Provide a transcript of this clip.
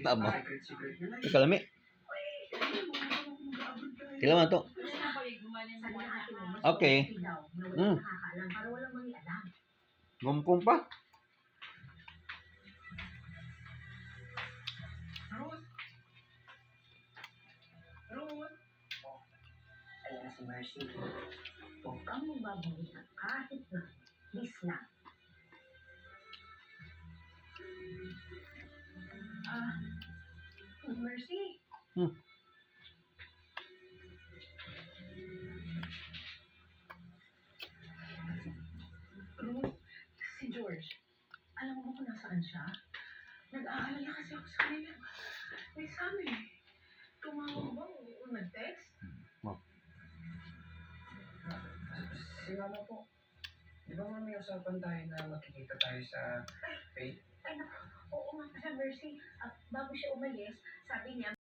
Tama. Kalami. Kailangan to. Okay. Gumpong pa. Ayan na si Mercy. Huwag kang magbabalita kahit na please lang. Mercy. Ruth, si George. Alam mo ba kung nasaan siya? Nag-aalala kasi ako sa kanila. May sabi. Tumawag ba o nag-text? Si Mama po. Di ba may usapan tayo na makikita tayo sa Faith? Ay, naku. Oo nga pala, Mercy. Bago siya umalis, sabi niya,